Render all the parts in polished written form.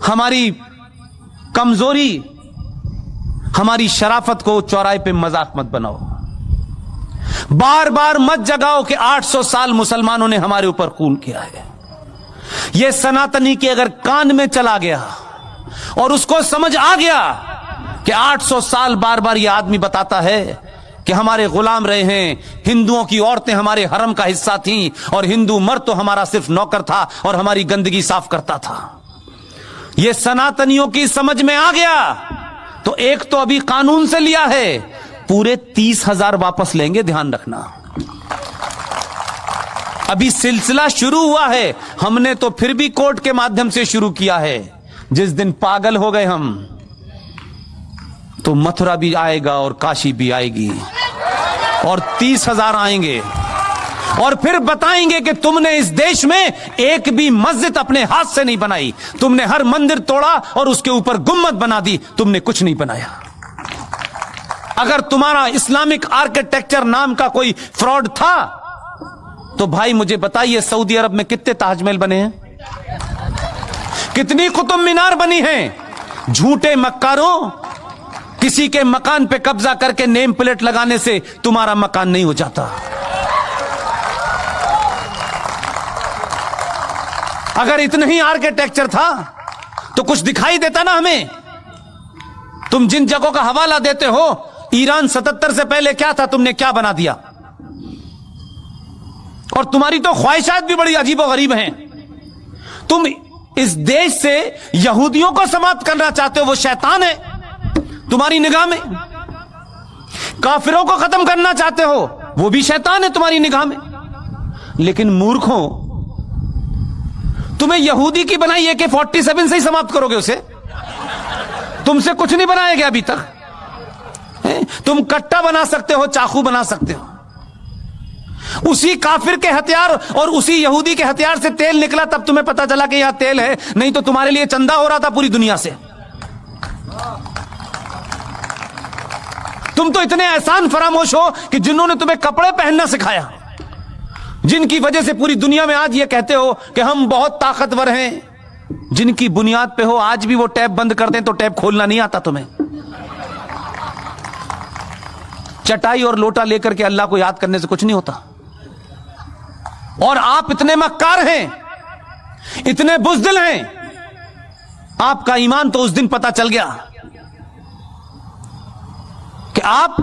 हमारी कमजोरी, हमारी शराफत को चौराहे पे मजाक मत बनाओ। बार बार मत जगाओ कि 800 साल मुसलमानों ने हमारे ऊपर खून किया है। यह सनातनी के अगर कान में चला गया और उसको समझ आ गया कि 800 साल बार बार यह आदमी बताता है कि हमारे गुलाम रहे हैं, हिंदुओं की औरतें हमारे हरम का हिस्सा थीं और हिंदू मर्द तो हमारा सिर्फ नौकर था और हमारी गंदगी साफ करता था, यह सनातनियों की समझ में आ गया तो एक तो अभी कानून से लिया है, पूरे 30,000 वापस लेंगे, ध्यान रखना। अभी सिलसिला शुरू हुआ है, हमने तो फिर भी कोर्ट के माध्यम से शुरू किया है। जिस दिन पागल हो गए हम तो मथुरा भी आएगा और काशी भी आएगी और 30,000 आएंगे और फिर बताएंगे कि तुमने इस देश में एक भी मस्जिद अपने हाथ से नहीं बनाई, तुमने हर मंदिर तोड़ा और उसके ऊपर गुम्मद बना दी, तुमने कुछ नहीं बनाया। अगर तुम्हारा इस्लामिक आर्किटेक्चर नाम का कोई फ्रॉड था तो भाई मुझे बताइए, सऊदी अरब में कितने ताजमहल बने हैं, कितनी कुतुब मीनार बनी हैं? झूठे मक्कारों, किसी के मकान पे कब्जा करके नेम प्लेट लगाने से तुम्हारा मकान नहीं हो जाता। अगर इतना ही आर्किटेक्चर था तो कुछ दिखाई देता ना हमें। तुम जिन जगहों का हवाला देते हो, ईरान 77 से पहले क्या था, तुमने क्या बना दिया? और तुम्हारी तो ख्वाहिशात भी बड़ी अजीब और गरीब हैं। तुम इस देश से यहूदियों को समाप्त करना चाहते हो, वो शैतान है तुम्हारी निगाह में। काफिरों को खत्म करना चाहते हो, वो भी शैतान है तुम्हारी निगाह में। लेकिन मूर्खों, तुम्हें यहूदी की बनाई AK-47 से ही समाप्त करोगे उसे? तुमसे कुछ नहीं बनाया गया अभी तक। तुम कट्टा बना सकते हो, चाकू बना सकते हो। उसी काफिर के हथियार और उसी यहूदी के हथियार से तेल निकला, तब तुम्हें पता चला कि यहां तेल है, नहीं तो तुम्हारे लिए चंदा हो रहा था पूरी दुनिया से। तुम तो इतने एहसान फरामोश हो कि जिन्होंने तुम्हें कपड़े पहनना सिखाया, जिनकी वजह से पूरी दुनिया में आज ये कहते हो कि हम बहुत ताकतवर हैं, जिनकी बुनियाद पे हो आज भी वो टैप बंद कर दें तो टैप खोलना नहीं आता तुम्हें। चटाई और लोटा लेकर के अल्लाह को याद करने से कुछ नहीं होता। और आप इतने मक्कार हैं, इतने बुज़दिल हैं, आपका ईमान तो उस दिन पता चल गया कि आप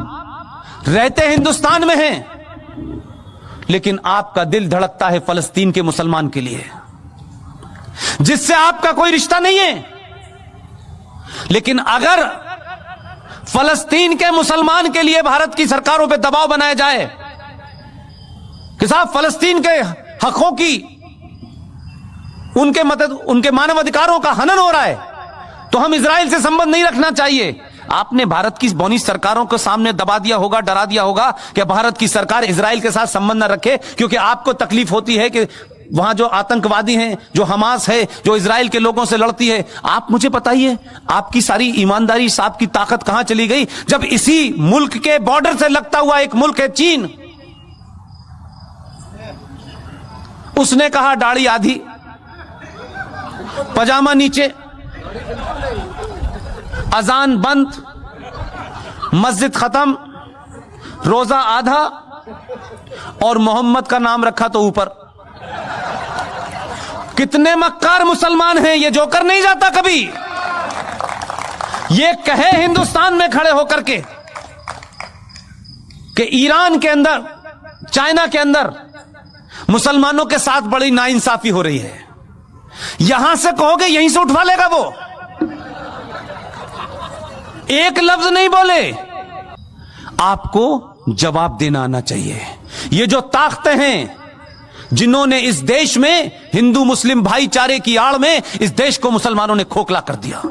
रहते हिंदुस्तान में हैं, लेकिन आपका दिल धड़कता है फलस्तीन के मुसलमान के लिए, जिससे आपका कोई रिश्ता नहीं है। लेकिन अगर फलस्तीन के मुसलमान के लिए भारत की सरकारों पे दबाव बनाया जाए कि साहब फलस्तीन के हकों की, उनके मानव अधिकारों का हनन हो रहा है, तो हम इजराइल से संबंध नहीं रखना चाहिए। आपने भारत की बौनी सरकारों को सामने दबा दिया होगा, डरा दिया होगा कि भारत की सरकार इजराइल के साथ संबंध न रखे, क्योंकि आपको तकलीफ होती है कि वहां जो आतंकवादी हैं, जो हमास है, जो इजराइल के लोगों से लड़ती है। आप मुझे बताइए, आपकी सारी ईमानदारी, साहब की ताकत कहां चली गई, जब इसी मुल्क के बॉर्डर से लगता हुआ एक मुल्क है चीन, उसने कहा दाढ़ी आधी, पजामा नीचे, अजान बंद, मस्जिद खत्म, रोजा आधा और मोहम्मद का नाम रखा तो ऊपर। कितने मक्कार मुसलमान हैं, ये जोकर नहीं जाता कभी। ये कहे हिंदुस्तान में खड़े होकर के कि ईरान के अंदर, चाइना के अंदर मुसलमानों के साथ बड़ी नाइंसाफी हो रही है, यहां से कहोगे यहीं से उठवा लेगा वो। एक लफ्ज नहीं बोले। आपको जवाब देना आना चाहिए। ये जो ताकतें हैं जिन्होंने इस देश में हिंदू मुस्लिम भाईचारे की आड़ में इस देश को मुसलमानों ने खोखला कर दिया।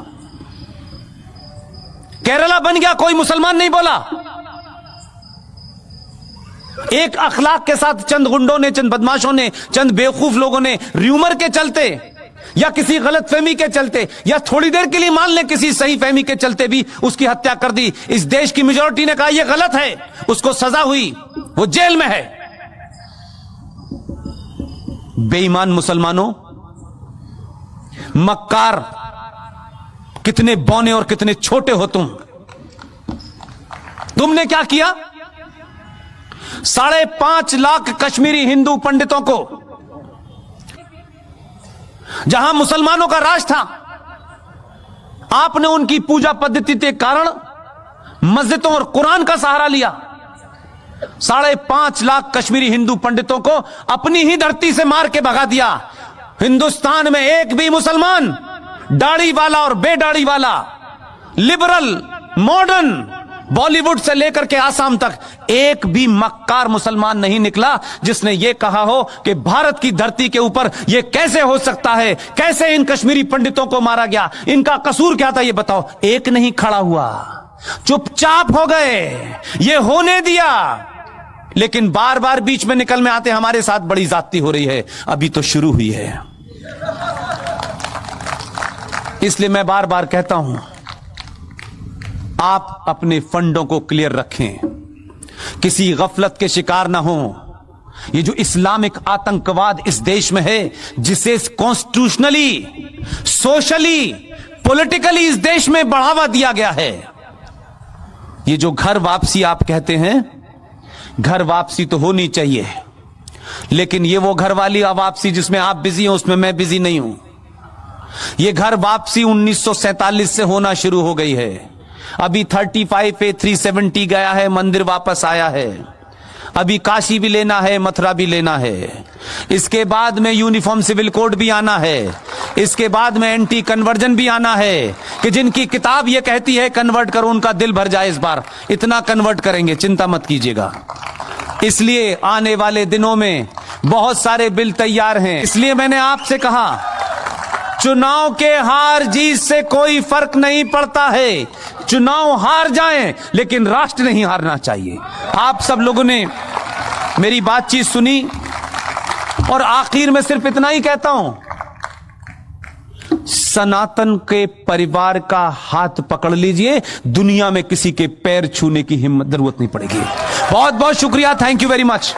केरला बन गया, कोई मुसलमान नहीं बोला। एक अखलाक के साथ चंद गुंडों ने, चंद बदमाशों ने, चंद बेवकूफ लोगों ने र्यूमर के चलते या किसी गलत फहमी के चलते या थोड़ी देर के लिए मान लें किसी सही फहमी के चलते भी उसकी हत्या कर दी। इस देश की मेजॉरिटी ने कहा यह गलत है, उसको सजा हुई, वो जेल में है। बेईमान मुसलमानों, मक्कार कितने बौने और कितने छोटे हो तुमने क्या किया? 5.5 लाख कश्मीरी हिंदू पंडितों को, जहां मुसलमानों का राज था, आपने उनकी पूजा पद्धति के कारण मस्जिदों और कुरान का सहारा लिया। 5.5 लाख कश्मीरी हिंदू पंडितों को अपनी ही धरती से मार के भगा दिया। हिंदुस्तान में एक भी मुसलमान, दाढ़ी वाला और बेदाढ़ी वाला, लिबरल, मॉडर्न, बॉलीवुड से लेकर के आसाम तक एक भी मक्कार मुसलमान नहीं निकला जिसने यह कहा हो कि भारत की धरती के ऊपर यह कैसे हो सकता है, कैसे इन कश्मीरी पंडितों को मारा गया, इनका कसूर क्या था, यह बताओ। एक नहीं खड़ा हुआ, चुपचाप हो गए, ये होने दिया। लेकिन बार बार बीच में निकल में आते, हमारे साथ बड़ी ज्यादती हो रही है, अभी तो शुरू हुई है। इसलिए मैं बार बार कहता हूं, आप अपने फंडों को क्लियर रखें, किसी गफलत के शिकार ना हो। ये जो इस्लामिक आतंकवाद इस देश में है, जिसे कॉन्स्टिट्यूशनली, सोशली, पॉलिटिकली इस देश में बढ़ावा दिया गया है, ये जो घर वापसी आप कहते हैं, घर वापसी तो होनी चाहिए, लेकिन ये वो घर वाली वापसी जिसमें आप बिजी हो, उसमें मैं बिजी नहीं हूं। ये घर वापसी 1947 से होना शुरू हो गई है। अभी 35 पे 370 गया है, मंदिर वापस आया है। अभी काशी भी लेना है, मथुरा भी लेना है। इसके बाद में यूनिफॉर्म सिविल कोड भी आना है। इसके बाद में एंटी कन्वर्जन भी आना है कि जिनकी किताब ये कहती है कन्वर्ट करो, उनका दिल भर जाए। इस बार इतना कन्वर्ट करेंगे, चिंता मत कीजिएगा। इसलिए आने वाले दिनों में बहुत सारे बिल तैयार हैं। इसलिए मैंने आपसे कहा, चुनाव के हार जीत से कोई फर्क नहीं पड़ता है। चुनाव हार जाएं, लेकिन राष्ट्र नहीं हारना चाहिए। आप सब लोगों ने मेरी बातचीत सुनी और आखिर में सिर्फ इतना ही कहता हूं, सनातन के परिवार का हाथ पकड़ लीजिए, दुनिया में किसी के पैर छूने की हिम्मत जरूरत नहीं पड़ेगी। बहुत बहुत शुक्रिया, थैंक यू वेरी मच।